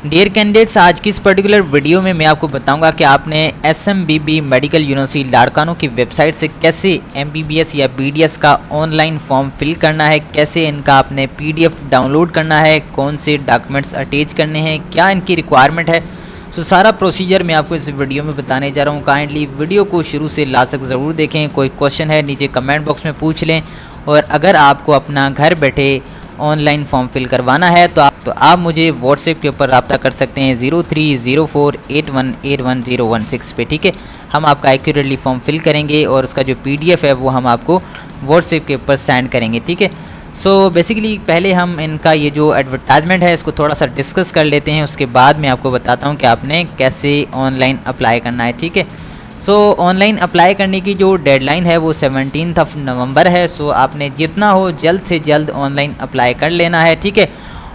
Dear candidates, आज की इस पर्टिकुलर वीडियो में मैं आपको बताऊंगा कि आपने SMBB मेडिकल यूनिवर्सिटी लाड़कानों की वेबसाइट से कैसे MBBS या BDS का ऑनलाइन फॉर्म फिल करना है, कैसे इनका आपने PDF डाउनलोड करना है, कौन से डॉक्यूमेंट्स अटैच करने हैं, क्या इनकी रिक्वायरमेंट है। तो सारा प्रोसीजर मैं आपको इस वीडियो में बताने जा रहा हूँ। काइंडली वीडियो को शुरू से लास्ट तक ज़रूर देखें। कोई क्वेश्चन है नीचे कमेंट बॉक्स में पूछ लें, और अगर आपको अपना घर बैठे ऑनलाइन फॉर्म फिल करवाना है तो आप मुझे व्हाट्सएप के ऊपर रब्ता कर सकते हैं 030481811016 पे। ठीक है, हम आपका एक्यूरेटली फॉर्म फिल करेंगे और उसका जो PDF है वो हम आपको व्हाट्सएप के ऊपर सेंड करेंगे। ठीक है, सो बेसिकली पहले हम इनका ये जो एडवर्टाइजमेंट है इसको थोड़ा सा डिस्कस कर लेते हैं, उसके बाद मैं आपको बताता हूँ कि आपने कैसे ऑनलाइन अप्लाई करना है। ठीक है, सो ऑनलाइन अप्लाई करने की जो डेडलाइन है वो 17 नवंबर है। सो आपने जितना हो जल्द से जल्द ऑनलाइन अप्लाई कर लेना है। ठीक है,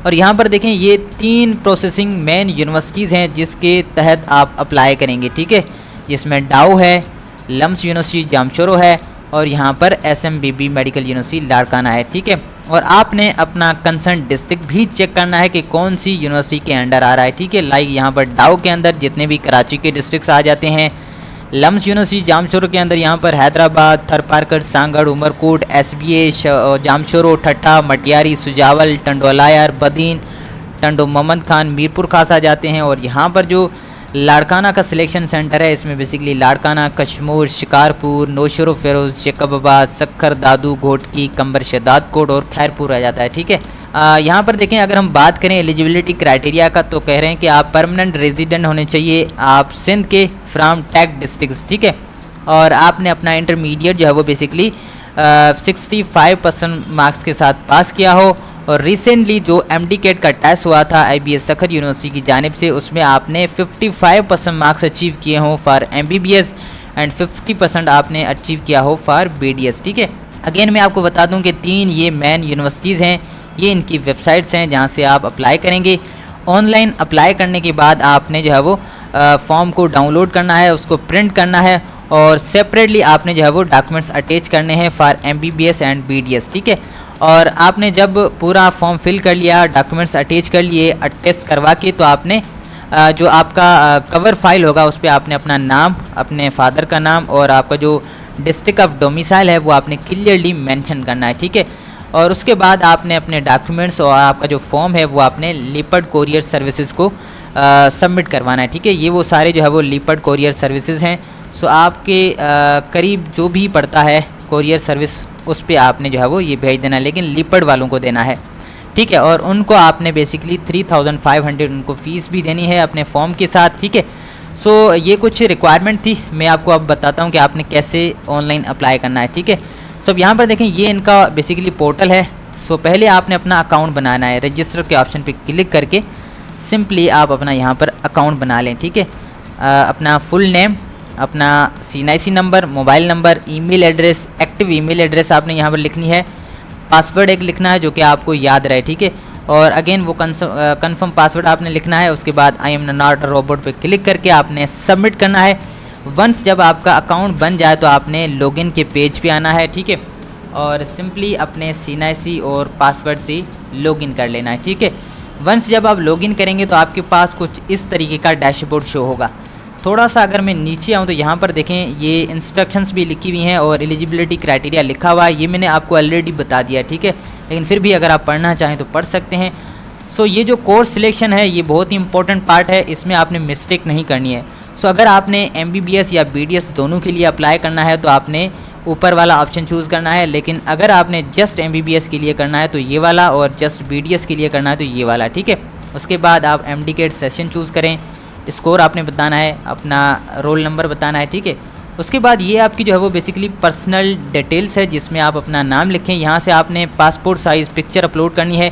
और यहाँ पर देखें ये 3 प्रोसेसिंग मेन यूनिवर्सिटीज़ हैं जिसके तहत आप अप्लाई करेंगे। ठीक है, जिसमें डाउ है, लम्स यूनिवर्सिटी जामशोरो है, और यहाँ पर SMBB मेडिकल यूनिवर्सिटी लाड़काना है। ठीक है, और आपने अपना कंसर्न डिस्ट्रिक्ट भी चेक करना है कि कौन सी यूनिवर्सिटी के अंडर आ रहा है। ठीक है, लाइक यहाँ पर डाउ के अंदर जितने भी कराची के डिस्ट्रिक्ट्स आ जाते हैं, लम्स यूनिवर्सिटी जामशोरो के अंदर यहाँ पर हैदराबाद, थरपारकर, सांगड़, उमरकोट, SBA जामशोरो, ठट्ठा, मटियारी, सुजावल, टंडोलायर, बदीन, टंडो मोहम्मद खान, मीरपुर खास आ जाते हैं। और यहाँ पर जो लाड़काना का सिलेक्शन सेंटर है इसमें बेसिकली लाड़काना, कश्मूर, शिकारपुर, नौशरो फेरोज़, जैकबाबाद, सक्खर, दादू, घोटकी, कंबर शहदाद कोट और खैरपुर आ जाता है। ठीक है, यहाँ पर देखें अगर हम बात करें एलिजिबिलिटी क्राइटेरिया का तो कह रहे हैं कि आप परमानेंट रेजिडेंट होने चाहिए, आप सिंध के फ्राम टैग डिस्ट्रिक्ट। ठीक है, और आपने अपना इंटरमीडिएट जो है वो बेसिकली 65% मार्क्स के साथ पास किया हो, और रिसेंटली जो MD-CAT का टेस्ट हुआ था IBS सक्खर यूनिवर्सिटी की जानिब से उसमें आपने 55% मार्क्स अचीव किए हों फॉर MBBS एंड 50% आपने अचीव किया हो फॉर BDS। ठीक है, अगेन मैं आपको बता दूं कि 3 ये मेन यूनिवर्सिटीज़ हैं, ये इनकी वेबसाइट्स हैं जहां से आप अप्लाई करेंगे। ऑनलाइन अप्लाई करने के बाद आपने जो है वो फॉर्म को डाउनलोड करना है, उसको प्रिंट करना है, और सेपरेटली आपने जो है वो डॉक्यूमेंट्स अटैच करने हैं फॉर MBBS एंड BDS। ठीक है, और आपने जब पूरा फॉर्म फिल कर लिया, डॉक्यूमेंट्स अटैच कर लिए, अटेस्ट करवा के, तो आपने जो आपका कवर फाइल होगा उस पर आपने अपना नाम, अपने फादर का नाम और आपका जो डिस्ट्रिक्ट ऑफ डोमिसाइल है वो आपने क्लियरली मेंशन करना है। ठीक है, और उसके बाद आपने अपने डॉक्यूमेंट्स और आपका जो फॉर्म है वो आपने लीपर्ड कोरियर सर्विसेज को सबमिट करवाना है। ठीक है, ये वो सारे जो है वो लीपर्ड कोरियर सर्विसेज हैं। सो आपके करीब जो भी पड़ता है कोरियर सर्विस उस पर आपने जो है वो ये भेज देना है, लेकिन लीपर्ड वालों को देना है। ठीक है, और उनको आपने बेसिकली 3500 उनको फ़ीस भी देनी है अपने फॉर्म के साथ। ठीक है, सो ये कुछ रिक्वायरमेंट थी, मैं आपको अब बताता हूँ कि आपने कैसे ऑनलाइन अप्लाई करना है। ठीक है, सो अब यहाँ पर देखें ये इनका बेसिकली पोर्टल है। सो पहले आपने अपना अकाउंट बनाना है, रजिस्टर के ऑप्शन पे क्लिक करके सिंपली आप अपना यहाँ पर अकाउंट बना लें। ठीक है, अपना फुल नेम, अपना CNIC number, mobile number, email address, active email address आपने यहाँ पर लिखनी है, पासवर्ड एक लिखना है जो कि आपको याद रहे। ठीक है, और अगेन वो कन्फर्म पासवर्ड आपने लिखना है। उसके बाद I am not a robot पे क्लिक करके आपने सबमिट करना है। वंस जब आपका अकाउंट बन जाए तो आपने लॉगिन के पेज पे आना है। ठीक है, और सिंपली अपने CNIC और पासवर्ड से लॉगिन कर लेना है। ठीक है, वंस जब आप लॉगिन करेंगे तो आपके पास कुछ इस तरीके का डैशबोर्ड शो होगा। थोड़ा सा अगर मैं नीचे आऊँ तो यहाँ पर देखें ये इंस्ट्रक्शंस भी लिखी हुई हैं और एलिजिबिलिटी क्राइटेरिया लिखा हुआ है, ये मैंने आपको ऑलरेडी बता दिया। ठीक है, लेकिन फिर भी अगर आप पढ़ना चाहें तो पढ़ सकते हैं। सो ये जो कोर्स सिलेक्शन है ये बहुत ही इंपॉर्टेंट पार्ट है, इसमें आपने मिस्टेक नहीं करनी है। सो अगर आपने MBBS या BDS दोनों के लिए अप्लाई करना है तो आपने ऊपर वाला ऑप्शन चूज़ करना है, लेकिन अगर आपने जस्ट MBBS के लिए करना है तो ये वाला, और जस्ट BDS के लिए करना है तो ये वाला। ठीक है, उसके बाद आप MD-CAT सेशन चूज़ करें, स्कोर आपने बताना है, अपना रोल नंबर बताना है। ठीक है, उसके बाद ये आपकी जो है वो बेसिकली पर्सनल डिटेल्स है जिसमें आप अपना नाम लिखें। यहाँ से आपने पासपोर्ट साइज़ पिक्चर अपलोड करनी है।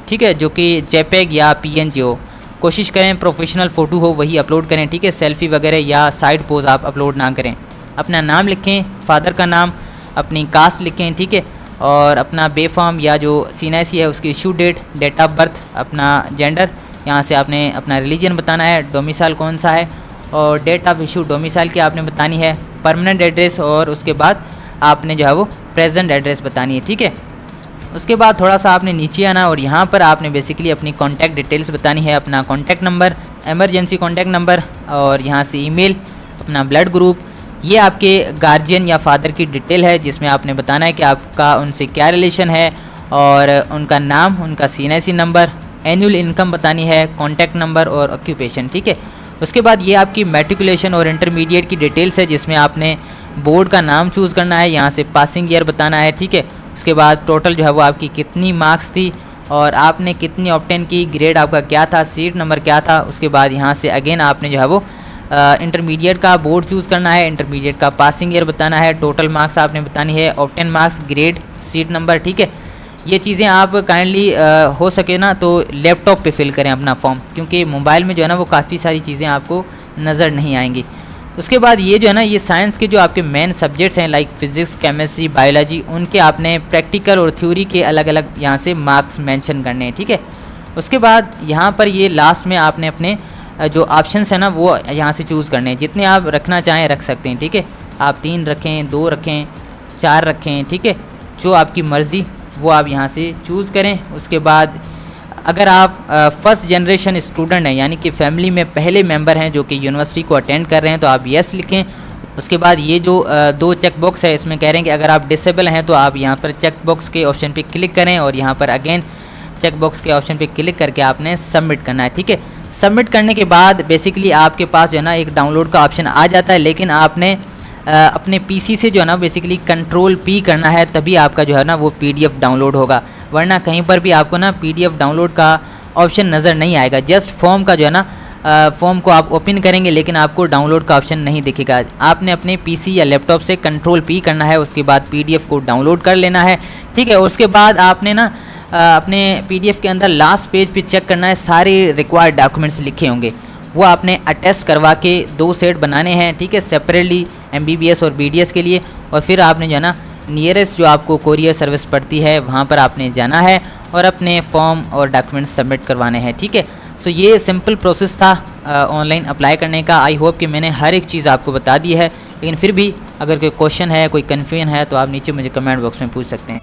ठीक है, जो कि JPEG या PNG हो, कोशिश करें प्रोफेशनल फ़ोटो हो वही अपलोड करें। ठीक है, सेल्फी वगैरह या साइड पोज आप अपलोड ना करें। अपना नाम लिखें, फादर का नाम, अपनी कास्ट लिखें। ठीक है, और अपना बेफॉर्म या जो CNIC है उसकी issue date, date of birth, अपना जेंडर, यहाँ से आपने अपना रिलीजन बताना है, डोमिसाइल कौन सा है, और डेट ऑफ इशू डोमिसाइल की आपने बतानी है, परमानेंट एड्रेस, और उसके बाद आपने जो है वो प्रेजेंट एड्रेस बतानी है। ठीक है, उसके बाद थोड़ा सा आपने नीचे आना और यहाँ पर आपने बेसिकली अपनी कॉन्टैक्ट डिटेल्स बतानी है, अपना contact number, emergency contact number और यहाँ से ईमेल, अपना ब्लड ग्रुप, ये आपके गार्जियन या फादर की डिटेल है जिसमें आपने बताना है कि आपका उनसे क्या रिलेशन है और उनका नाम, उनका CNIC नंबर, एनुअल इनकम बतानी है, कॉन्टैक्ट नंबर और ऑक्यूपेशन। ठीक है, उसके बाद ये आपकी मैट्रिकुलेशन और इंटरमीडिएट की डिटेल्स है जिसमें आपने बोर्ड का नाम चूज़ करना है, यहाँ से पासिंग ईयर बताना है। ठीक है, उसके बाद टोटल जो है वो आपकी कितनी मार्क्स थी और आपने कितनी ऑब्टेन की, ग्रेड आपका क्या था, सीट नंबर क्या था। उसके बाद यहाँ से अगेन आपने जो है वो इंटरमीडिएट का बोर्ड चूज़ करना है, इंटरमीडिएट का पासिंग ईयर बताना है, टोटल मार्क्स आपने बतानी है, obtain marks, grade, seat number. ठीक है, ये चीज़ें आप काइंडली हो सके ना तो लैपटॉप पे फिल करें अपना फॉर्म, क्योंकि मोबाइल में जो है ना वो काफ़ी सारी चीज़ें आपको नज़र नहीं आएंगी। उसके बाद ये जो है ना ये साइंस के जो आपके मेन सब्जेक्ट्स हैं लाइक फिज़िक्स, केमिस्ट्री, बायोलॉजी, उनके आपने प्रैक्टिकल और थ्योरी के अलग अलग यहाँ से मार्क्स मेंशन करने हैं। ठीक है, उसके बाद यहाँ पर ये लास्ट में आपने अपने जो ऑप्शंस हैं ना वो यहाँ से चूज़ करने हैं, जितने आप रखना चाहें रख सकते हैं। ठीक है, आप 3 रखें, 2 रखें, 4 रखें। ठीक है, जो आपकी मर्ज़ी वो आप यहाँ से चूज़ करें। उसके बाद अगर आप फर्स्ट जनरेशन स्टूडेंट हैं, यानी कि फैमिली में पहले मेंबर हैं जो कि यूनिवर्सिटी को अटेंड कर रहे हैं, तो आप यस लिखें। उसके बाद ये जो 2 चेक बॉक्स है इसमें कह रहे हैं कि अगर आप डिसेबल हैं तो आप यहाँ पर चेक बॉक्स के ऑप्शन पे क्लिक करें और यहाँ पर अगेन चेक बॉक्स के ऑप्शन पे क्लिक करके आपने सबमिट करना है। ठीक है, सबमिट करने के बाद बेसिकली आपके पास जो है ना एक डाउनलोड का ऑप्शन आ जाता है, लेकिन आपने अपने PC से जो है ना बेसिकली Ctrl+P करना है, तभी आपका जो है ना वो PDF डाउनलोड होगा, वरना कहीं पर भी आपको ना PDF डाउनलोड का ऑप्शन नज़र नहीं आएगा। जस्ट फॉर्म का जो है ना फॉर्म को आप ओपन करेंगे लेकिन आपको डाउनलोड का ऑप्शन नहीं दिखेगा। आपने अपने PC या लैपटॉप से Ctrl+P करना है, उसके बाद PDF को डाउनलोड कर लेना है। ठीक है, उसके बाद आपने ना अपने PDF के अंदर लास्ट पेज पे चेक करना है, सारे रिक्वायर्ड डॉक्यूमेंट्स लिखे होंगे, वो आपने अटेस्ट करवा के 2 सेट बनाने हैं। ठीक है, सेपरेटली MBBS और BDS के लिए, और फिर आपने जो है ना नियरेस्ट जो आपको कोरियर सर्विस पड़ती है वहाँ पर आपने जाना है और अपने फॉर्म और डॉक्यूमेंट्स सबमिट करवाने हैं। ठीक है, सो ये सिंपल प्रोसेस था ऑनलाइन अप्लाई करने का। आई होप कि मैंने हर एक चीज़ आपको बता दी है, लेकिन फिर भी अगर कोई क्वेश्चन है, कोई कन्फ्यूजन है तो आप नीचे मुझे कमेंट बॉक्स में पूछ सकते हैं।